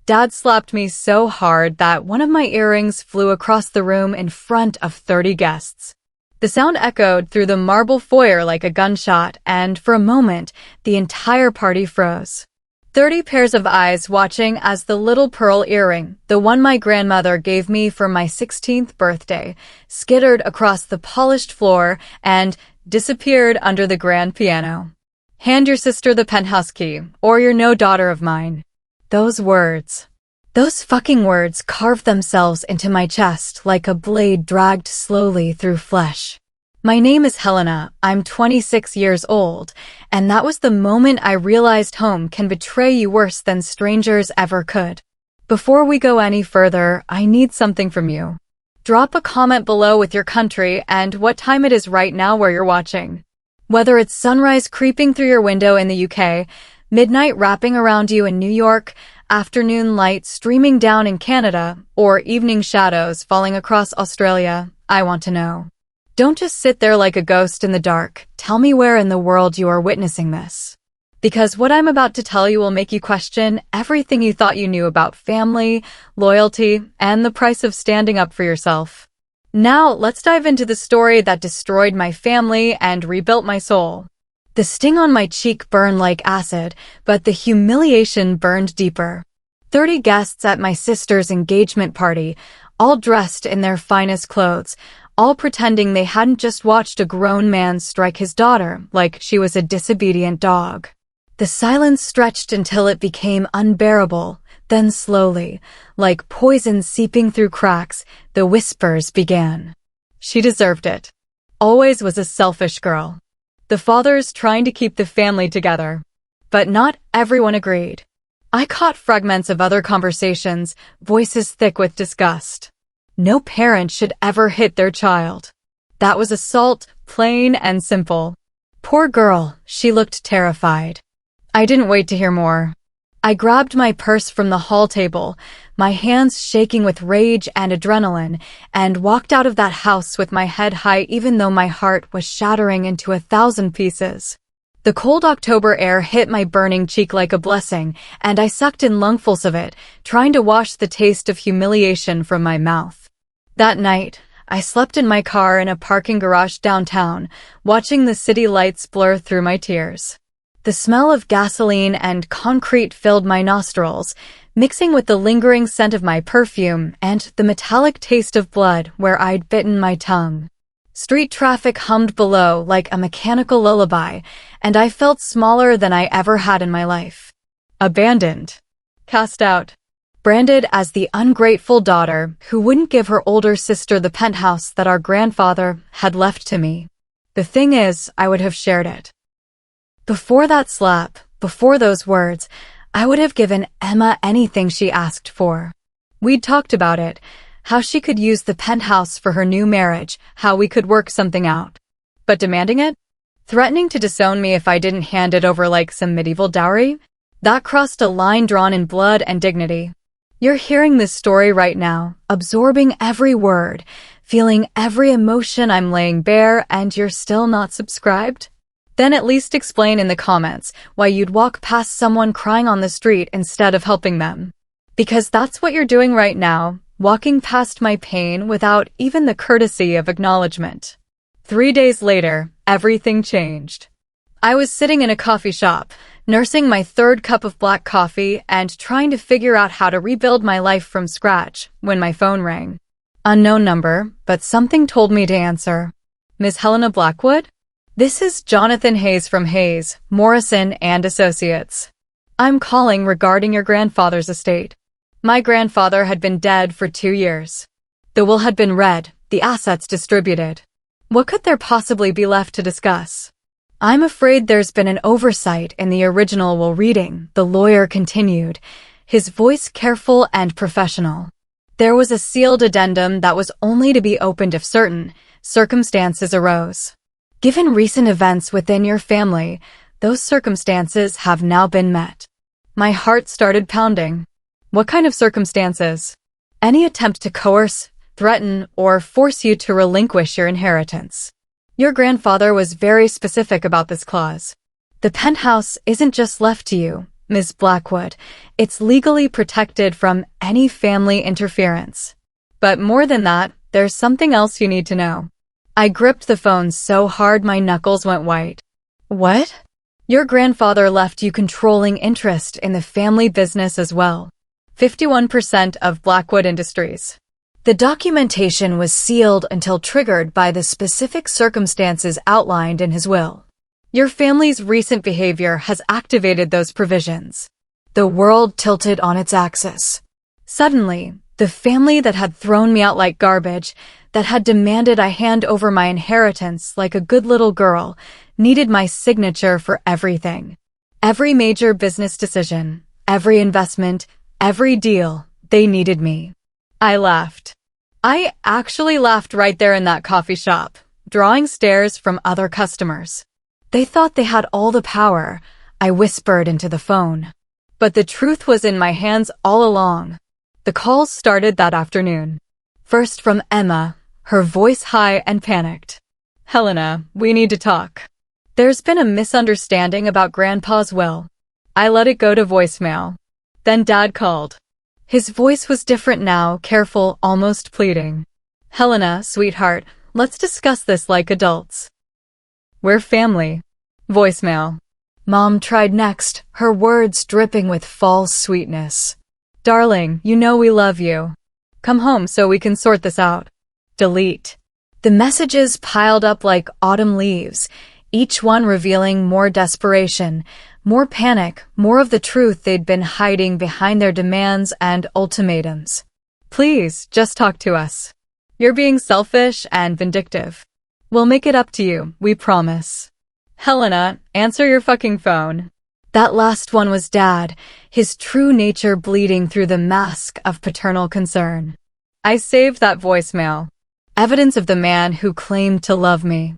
Dad slapped me so hard that one of my earrings flew across the room in front of 30 guests. The sound echoed through the marble foyer like a gunshot, and for a moment, the entire party froze. 30 pairs of eyes watching as the little pearl earring, the one my grandmother gave me for my 16th birthday, skittered across the polished floor and disappeared under the grand piano. Hand your sister the penthouse key, or you're no daughter of mine. Those fucking words carved themselves into my chest like a blade dragged slowly through flesh. My name is Helena, I'm 26 years old, and that was the moment I realized home can betray you worse than strangers ever could. Before we go any further, I need something from you. Drop a comment below with your country and what time it is right now where you're watching. Whether it's sunrise creeping through your window in the UK, midnight wrapping around you in New York, afternoon light streaming down in Canada, or evening shadows falling across Australia, I want to know. Don't just sit there like a ghost in the dark. Tell me where in the world you are witnessing this. Because what I'm about to tell you will make you question everything you thought you knew about family, loyalty, and the price of standing up for yourself. Now, let's dive into the story that destroyed my family and rebuilt my soul. The sting on my cheek burned like acid, but the humiliation burned deeper. 30 guests at my sister's engagement party, all dressed in their finest clothes, all pretending they hadn't just watched a grown man strike his daughter like she was a disobedient dog. The silence stretched until it became unbearable, then slowly, like poison seeping through cracks, the whispers began. She deserved it. Always was a selfish girl. The fathers trying to keep the family together. But not everyone agreed. I caught fragments of other conversations, voices thick with disgust. No parent should ever hit their child. That was assault, plain and simple. Poor girl, she looked terrified. I didn't wait to hear more. I grabbed my purse from the hall table, my hands shaking with rage and adrenaline, and walked out of that house with my head high even though my heart was shattering into 1,000 pieces. The cold October air hit my burning cheek like a blessing, and I sucked in lungfuls of it, trying to wash the taste of humiliation from my mouth. That night, I slept in my car in a parking garage downtown, watching the city lights blur through my tears. The smell of gasoline and concrete filled my nostrils, mixing with the lingering scent of my perfume and the metallic taste of blood where I'd bitten my tongue. Street traffic hummed below like a mechanical lullaby, and I felt smaller than I ever had in my life. Abandoned. Cast out. Branded as the ungrateful daughter who wouldn't give her older sister the penthouse that our grandfather had left to me. The thing is, I would have shared it. Before that slap, before those words, I would have given Emma anything she asked for. We'd talked about it, how she could use the penthouse for her new marriage, how we could work something out. But demanding it? Threatening to disown me if I didn't hand it over like some medieval dowry? That crossed a line drawn in blood and dignity. You're hearing this story right now, absorbing every word, feeling every emotion I'm laying bare, and you're still not subscribed? Then at least explain in the comments why you'd walk past someone crying on the street instead of helping them. Because that's what you're doing right now, walking past my pain without even the courtesy of acknowledgement. 3 days later, everything changed. I was sitting in a coffee shop, nursing my 3rd cup of black coffee and trying to figure out how to rebuild my life from scratch when my phone rang. Unknown number, but something told me to answer. Ms. Helena Blackwood? This is Jonathan Hayes from Hayes, Morrison and Associates. I'm calling regarding your grandfather's estate. My grandfather had been dead for 2 years. The will had been read, the assets distributed. What could there possibly be left to discuss? I'm afraid there's been an oversight in the original will reading, the lawyer continued, his voice careful and professional. There was a sealed addendum that was only to be opened if certain circumstances arose. Given recent events within your family, those circumstances have now been met. My heart started pounding. What kind of circumstances? Any attempt to coerce, threaten, or force you to relinquish your inheritance. Your grandfather was very specific about this clause. The penthouse isn't just left to you, Miss Blackwood, it's legally protected from any family interference. But more than that, there's something else you need to know. I gripped the phone so hard my knuckles went white. What? Your grandfather left you controlling interest in the family business as well. 51% of Blackwood Industries. The documentation was sealed until triggered by the specific circumstances outlined in his will. Your family's recent behavior has activated those provisions. The world tilted on its axis. Suddenly, the family that had thrown me out like garbage, that had demanded I hand over my inheritance like a good little girl, needed my signature for everything. Every major business decision, every investment, every deal, they needed me. I laughed. I actually laughed right there in that coffee shop, drawing stares from other customers. They thought they had all the power, I whispered into the phone. But the truth was in my hands all along. The calls started that afternoon. First from Emma, her voice high and panicked. Helena, we need to talk. There's been a misunderstanding about Grandpa's will. I let it go to voicemail. Then Dad called. His voice was different now, careful, almost pleading. Helena, sweetheart, let's discuss this like adults. We're family. Voicemail. Mom tried next, her words dripping with false sweetness. Darling, you know we love you. Come home so we can sort this out. Delete. The messages piled up like autumn leaves, each one revealing more desperation, more panic, more of the truth they'd been hiding behind their demands and ultimatums. Please, just talk to us. You're being selfish and vindictive. We'll make it up to you, we promise. Helena, answer your fucking phone. That last one was Dad, his true nature bleeding through the mask of paternal concern. I saved that voicemail. Evidence of the man who claimed to love me.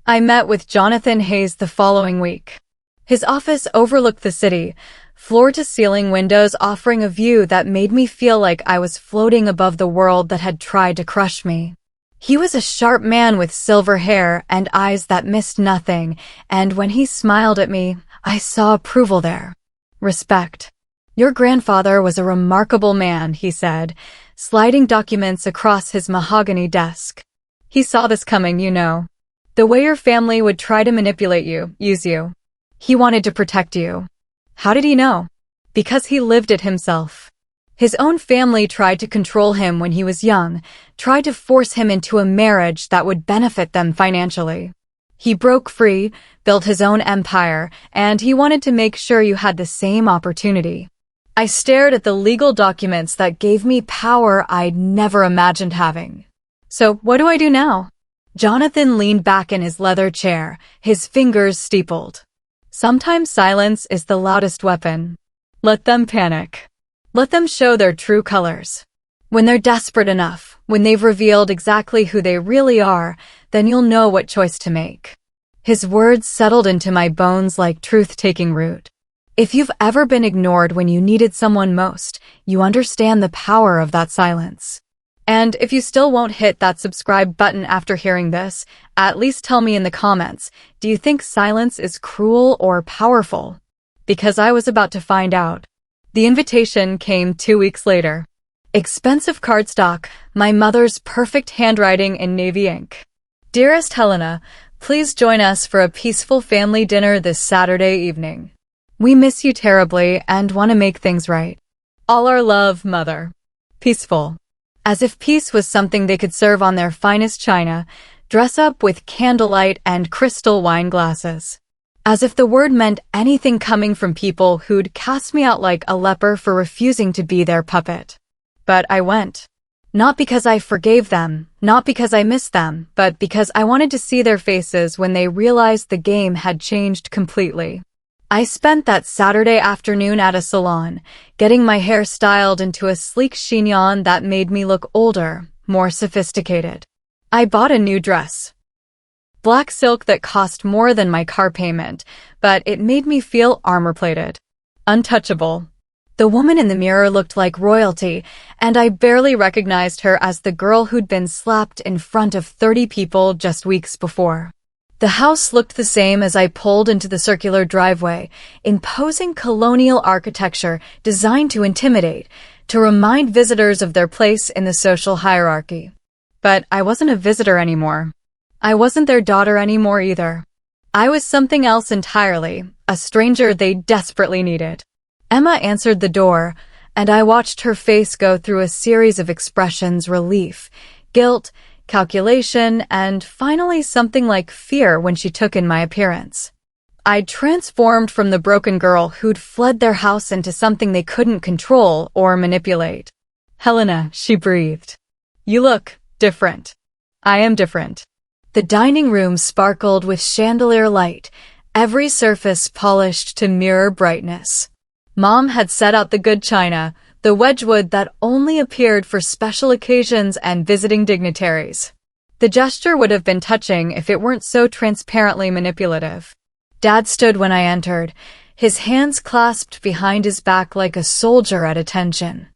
I met with Jonathan Hayes the following week. His office overlooked the city, floor-to-ceiling windows offering a view that made me feel like I was floating above the world that had tried to crush me. He was a sharp man with silver hair and eyes that missed nothing, and when he smiled at me, I saw approval there. Respect. Your grandfather was a remarkable man, he said, sliding documents across his mahogany desk. He saw this coming, you know. The way your family would try to manipulate you, use you. He wanted to protect you. How did he know? Because he lived it himself. His own family tried to control him when he was young, tried to force him into a marriage that would benefit them financially. He broke free, built his own empire, and he wanted to make sure you had the same opportunity. I stared at the legal documents that gave me power I'd never imagined having. So what do I do now? Jonathan leaned back in his leather chair, his fingers steepled. Sometimes silence is the loudest weapon. Let them panic. Let them show their true colors. When they're desperate enough, when they've revealed exactly who they really are, then you'll know what choice to make. His words settled into my bones like truth taking root. If you've ever been ignored when you needed someone most, you understand the power of that silence. And if you still won't hit that subscribe button after hearing this, at least tell me in the comments, do you think silence is cruel or powerful? Because I was about to find out. The invitation came 2 weeks later. Expensive cardstock, my mother's perfect handwriting in navy ink. Dearest Helena, please join us for a peaceful family dinner this Saturday evening. We miss you terribly and want to make things right. All our love, Mother. Peaceful. As if peace was something they could serve on their finest china, dress up with candlelight and crystal wine glasses. As if the word meant anything coming from people who'd cast me out like a leper for refusing to be their puppet. But I went. Not because I forgave them, not because I missed them, but because I wanted to see their faces when they realized the game had changed completely. I spent that Saturday afternoon at a salon, getting my hair styled into a sleek chignon that made me look older, more sophisticated. I bought a new dress. Black silk that cost more than my car payment, but it made me feel armor-plated. Untouchable. The woman in the mirror looked like royalty, and I barely recognized her as the girl who'd been slapped in front of 30 people just weeks before. The house looked the same as I pulled into the circular driveway, imposing colonial architecture designed to intimidate, to remind visitors of their place in the social hierarchy. But I wasn't a visitor anymore. I wasn't their daughter anymore either. I was something else entirely, a stranger they desperately needed. Emma answered the door, and I watched her face go through a series of expressions: relief, guilt, calculation, and finally something like fear when she took in my appearance. I'd transformed from the broken girl who'd fled their house into something they couldn't control or manipulate. "Helena," she breathed. "You look different." "I am different." The dining room sparkled with chandelier light, every surface polished to mirror brightness. Mom had set out the good china, the Wedgwood that only appeared for special occasions and visiting dignitaries. The gesture would have been touching if it weren't so transparently manipulative. Dad stood when I entered, his hands clasped behind his back like a soldier at attention.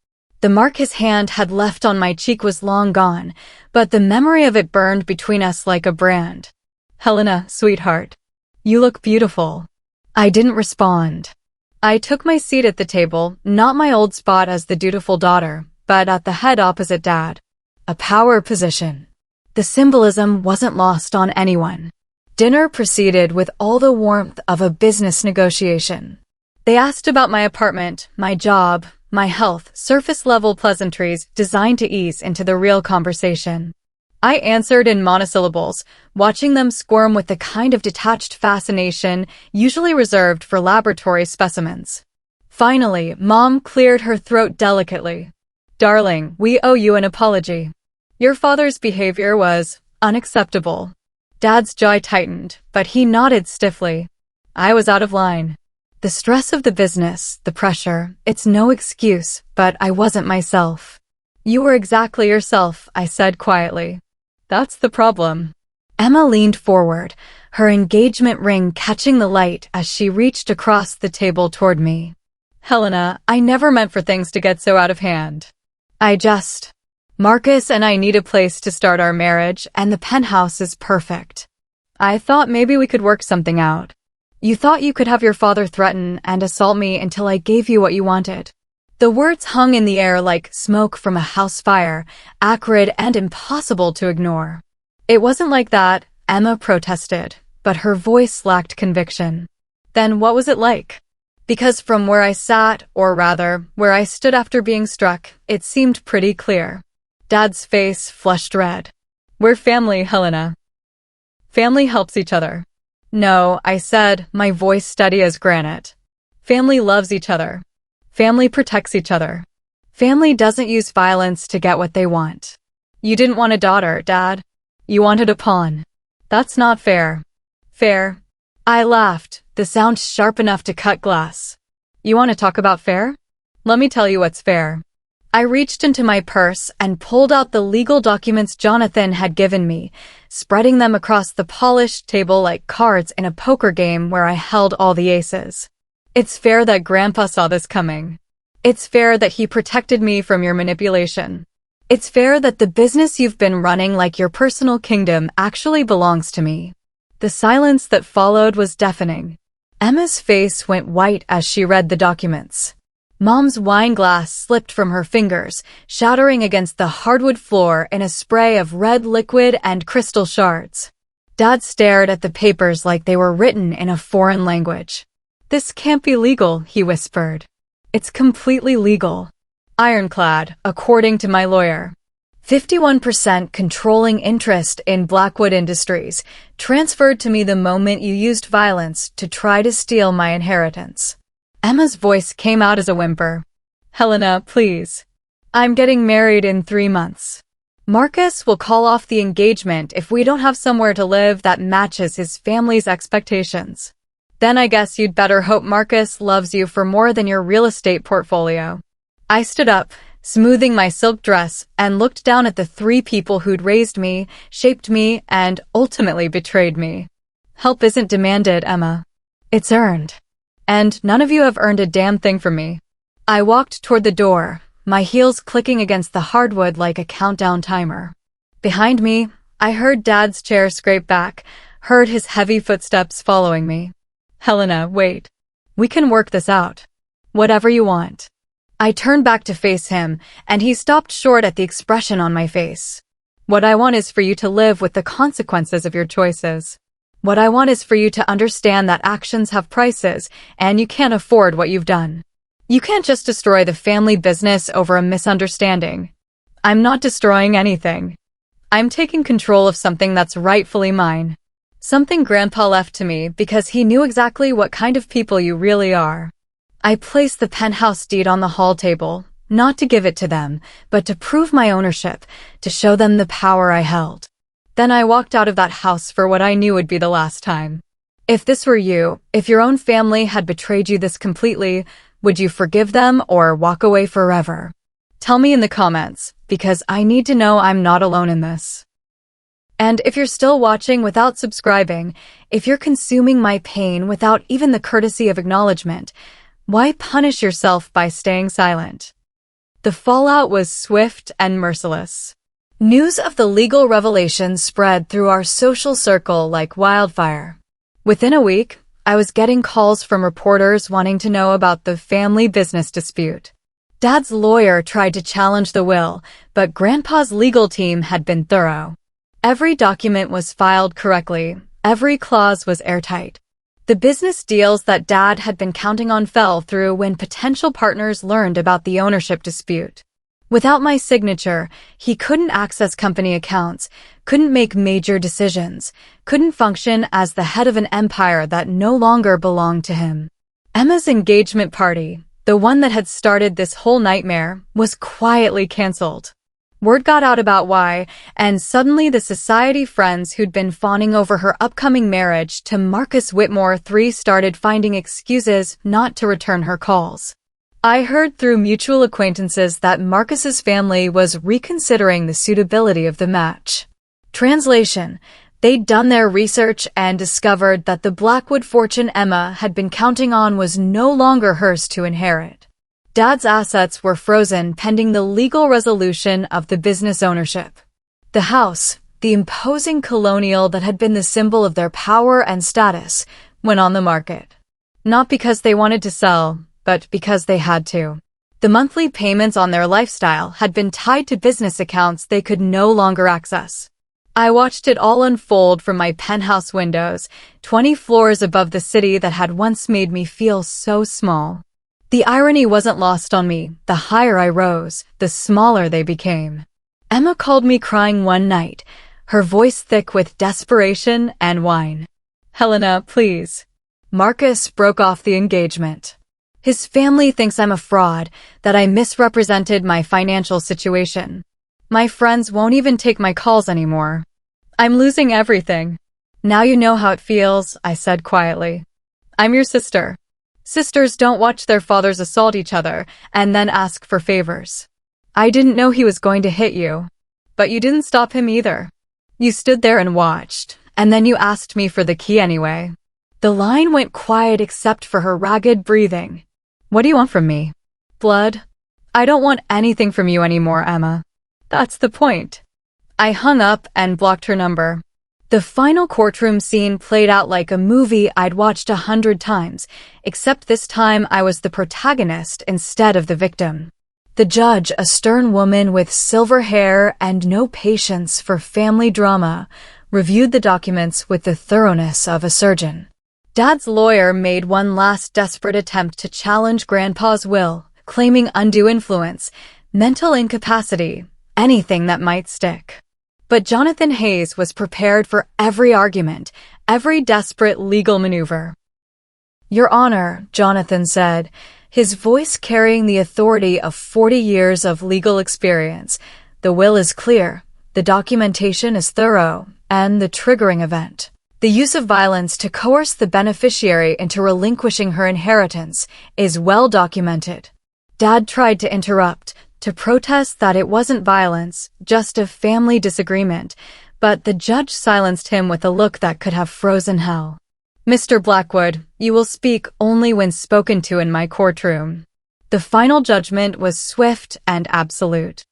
The mark his hand had left on my cheek was long gone, but the memory of it burned between us like a brand. "Helena, sweetheart, you look beautiful." I didn't respond. I took my seat at the table, not my old spot as the dutiful daughter, but at the head opposite Dad. A power position. The symbolism wasn't lost on anyone. Dinner proceeded with all the warmth of a business negotiation. They asked about my apartment, my job, my health, surface-level pleasantries designed to ease into the real conversation. I answered in monosyllables, watching them squirm with the kind of detached fascination usually reserved for laboratory specimens. Finally, Mom cleared her throat delicately. "Darling, we owe you an apology. Your father's behavior was unacceptable." Dad's jaw tightened, but he nodded stiffly. I was out of line. The stress of the business, the pressure, it's no excuse, but I wasn't myself. "You were exactly yourself," I said quietly. "That's the problem." Emma leaned forward, her engagement ring catching the light as she reached across the table toward me. "Helena, I never meant for things to get so out of hand. Marcus and I need a place to start our marriage, and the penthouse is perfect. I thought maybe we could work something out. You thought you could have your father threaten and assault me until I gave you what you wanted." The words hung in the air like smoke from a house fire, acrid and impossible to ignore. "It wasn't like that," Emma protested, but her voice lacked conviction. "Then what was it like?" Because from where I sat, or rather, where I stood after being struck, it seemed pretty clear. Dad's face flushed red. "We're family, Helena. Family helps each other." "No," I said, my voice steady as granite. "Family loves each other. Family protects each other. Family doesn't use violence to get what they want. You didn't want a daughter, Dad. You wanted a pawn. That's not fair." "Fair?" I laughed, the sound sharp enough to cut glass. "You want to talk about fair? Let me tell you what's fair." I reached into my purse and pulled out the legal documents Jonathan had given me, spreading them across the polished table like cards in a poker game where I held all the aces. "It's fair that Grandpa saw this coming. It's fair that he protected me from your manipulation. It's fair that the business you've been running like your personal kingdom actually belongs to me." The silence that followed was deafening. Emma's face went white as she read the documents. Mom's wine glass slipped from her fingers, shattering against the hardwood floor in a spray of red liquid and crystal shards. Dad stared at the papers like they were written in a foreign language. "This can't be legal," he whispered. "It's completely legal. Ironclad, according to my lawyer. 51% controlling interest in Blackwood Industries, transferred to me the moment you used violence to try to steal my inheritance." Emma's voice came out as a whimper. "Helena, please. I'm getting married in 3 months. Marcus will call off the engagement if we don't have somewhere to live that matches his family's expectations. Then I guess you'd better hope Marcus loves you for more than your real estate portfolio." I stood up, smoothing my silk dress, and looked down at the 3 people who'd raised me, shaped me, and ultimately betrayed me. "Help isn't demanded, Emma. It's earned. And none of you have earned a damn thing from me." I walked toward the door, my heels clicking against the hardwood like a countdown timer. Behind me, I heard Dad's chair scrape back, heard his heavy footsteps following me. "Helena, wait. We can work this out. Whatever you want." I turned back to face him, and he stopped short at the expression on my face. "What I want is for you to live with the consequences of your choices. What I want is for you to understand that actions have prices, and you can't afford what you've done. You can't just destroy the family business over a misunderstanding." "I'm not destroying anything. I'm taking control of something that's rightfully mine. Something Grandpa left to me because he knew exactly what kind of people you really are." I placed the penthouse deed on the hall table, not to give it to them, but to prove my ownership, to show them the power I held. Then I walked out of that house for what I knew would be the last time. If this were you, if your own family had betrayed you this completely, would you forgive them or walk away forever? Tell me in the comments, because I need to know I'm not alone in this. And if you're still watching without subscribing, if you're consuming my pain without even the courtesy of acknowledgement, why punish yourself by staying silent? The fallout was swift and merciless. News of the legal revelations spread through our social circle like wildfire. Within a week, I was getting calls from reporters wanting to know about the family business dispute. Dad's lawyer tried to challenge the will, but Grandpa's legal team had been thorough. Every document was filed correctly, every clause was airtight. The business deals that Dad had been counting on fell through when potential partners learned about the ownership dispute. Without my signature, he couldn't access company accounts, couldn't make major decisions, couldn't function as the head of an empire that no longer belonged to him. Emma's engagement party, the one that had started this whole nightmare, was quietly cancelled. Word got out about why, and suddenly the society friends who'd been fawning over her upcoming marriage to Marcus Whitmore III started finding excuses not to return her calls. I heard through mutual acquaintances that Marcus's family was reconsidering the suitability of the match. Translation: they'd done their research and discovered that the Blackwood fortune Emma had been counting on was no longer hers to inherit. Dad's assets were frozen pending the legal resolution of the business ownership. The house, the imposing colonial that had been the symbol of their power and status, went on the market. Not because they wanted to sell, but because they had to. The monthly payments on their lifestyle had been tied to business accounts they could no longer access. I watched it all unfold from my penthouse windows, 20 floors above the city that had once made me feel so small. The irony wasn't lost on me. The higher I rose, the smaller they became. Emma called me crying one night, her voice thick with desperation and whine. "Helena, please." Marcus broke off the engagement. His family thinks I'm a fraud, that I misrepresented my financial situation. My friends won't even take my calls anymore. I'm losing everything. "Now you know how it feels," I said quietly. "I'm your sister. Sisters don't watch their fathers assault each other and then ask for favors. I didn't know he was going to hit you. But you didn't stop him either. You stood there and watched, and then you asked me for the key anyway." The line went quiet except for her ragged breathing. "What do you want from me? Blood? I don't want anything from you anymore, Emma. That's the point." I hung up and blocked her number. The final courtroom scene played out like a movie I'd watched 100 times, except this time I was the protagonist instead of the victim. The judge, a stern woman with silver hair and no patience for family drama, reviewed the documents with the thoroughness of a surgeon. Dad's lawyer made one last desperate attempt to challenge Grandpa's will, claiming undue influence, mental incapacity, anything that might stick. But Jonathan Hayes was prepared for every argument, every desperate legal maneuver. "Your Honor," Jonathan said, his voice carrying the authority of 40 years of legal experience, "the will is clear, the documentation is thorough, and the triggering event, the use of violence to coerce the beneficiary into relinquishing her inheritance, is well documented." Dad tried to interrupt, to protest that it wasn't violence, just a family disagreement, but the judge silenced him with a look that could have frozen hell. "Mr. Blackwood, you will speak only when spoken to in my courtroom." The final judgment was swift and absolute.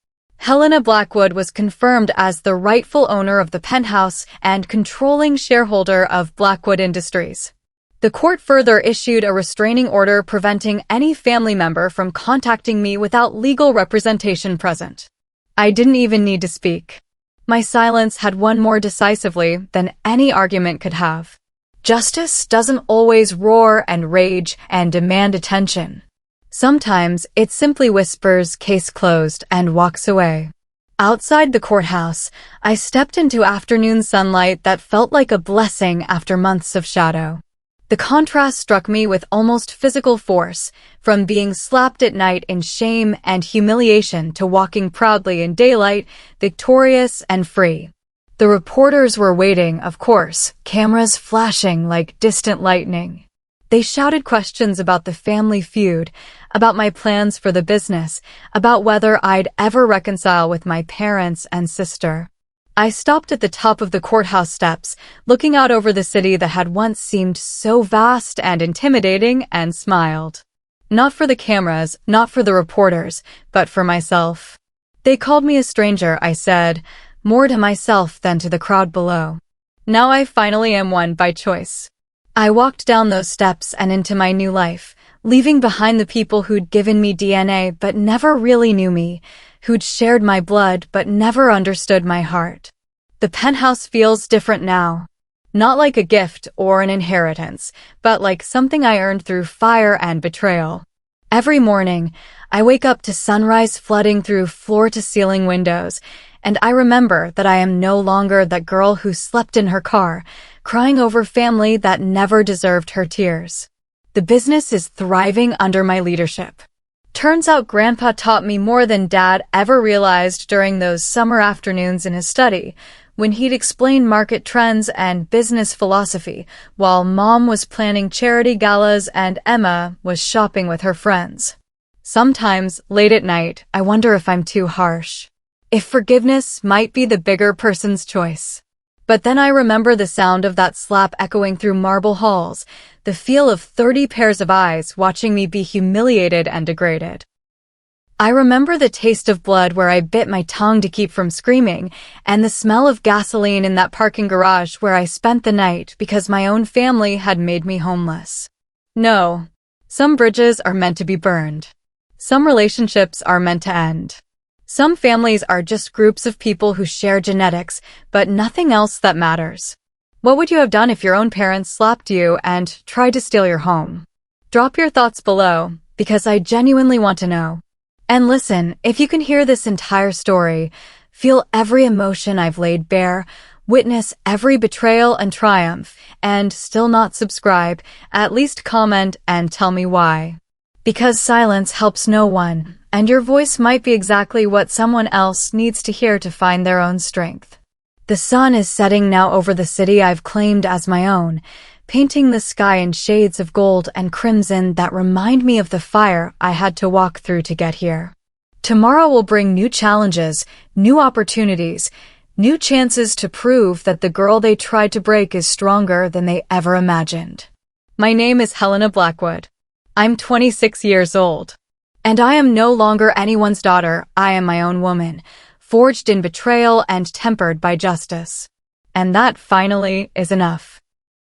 Helena Blackwood was confirmed as the rightful owner of the Penthouse and controlling shareholder of Blackwood Industries. The court further issued a restraining order preventing any family member from contacting me without legal representation present. I didn't even need to speak. My silence had won more decisively than any argument could have. Justice doesn't always roar and rage and demand attention. Sometimes it simply whispers, "Case closed," and walks away. Outside the courthouse, I stepped into afternoon sunlight that felt like a blessing after months of shadow. The contrast struck me with almost physical force, from being slapped at night in shame and humiliation to walking proudly in daylight, victorious and free. The reporters were waiting, of course, cameras flashing like distant lightning. They shouted questions about the family feud, about my plans for the business, about whether I'd ever reconcile with my parents and sister. I stopped at the top of the courthouse steps, looking out over the city that had once seemed so vast and intimidating, and smiled. Not for the cameras, not for the reporters, but for myself. They called me a stranger, I said, more to myself than to the crowd below. Now I finally am one by choice. I walked down those steps and into my new life, leaving behind the people who'd given me DNA but never really knew me, who'd shared my blood but never understood my heart. The Penthouse feels different now. Not like a gift or an inheritance, but like something I earned through fire and betrayal. Every morning, I wake up to sunrise flooding through floor-to-ceiling windows, and I remember that I am no longer that girl who slept in her car, crying over family that never deserved her tears. The business is thriving under my leadership. Turns out Grandpa taught me more than Dad ever realized during those summer afternoons in his study, when he'd explain market trends and business philosophy, while Mom was planning charity galas and Emma was shopping with her friends. Sometimes, late at night, I wonder if I'm too harsh. If forgiveness might be the bigger person's choice. But then I remember the sound of that slap echoing through marble halls, the feel of 30 pairs of eyes watching me be humiliated and degraded. I remember the taste of blood where I bit my tongue to keep from screaming, and the smell of gasoline in that parking garage where I spent the night because my own family had made me homeless. No, some bridges are meant to be burned. Some relationships are meant to end. Some families are just groups of people who share genetics, but nothing else that matters. What would you have done if your own parents slapped you and tried to steal your home? Drop your thoughts below, because I genuinely want to know. And listen, if you can hear this entire story, feel every emotion I've laid bare, witness every betrayal and triumph, and still not subscribe, at least comment and tell me why. Because silence helps no one, and your voice might be exactly what someone else needs to hear to find their own strength. The sun is setting now over the city I've claimed as my own, painting the sky in shades of gold and crimson that remind me of the fire I had to walk through to get here. Tomorrow will bring new challenges, new opportunities, new chances to prove that the girl they tried to break is stronger than they ever imagined. My name is Helena Blackwood. I'm 26 years old. And I am no longer anyone's daughter. I am my own woman, forged in betrayal and tempered by justice. And that finally is enough.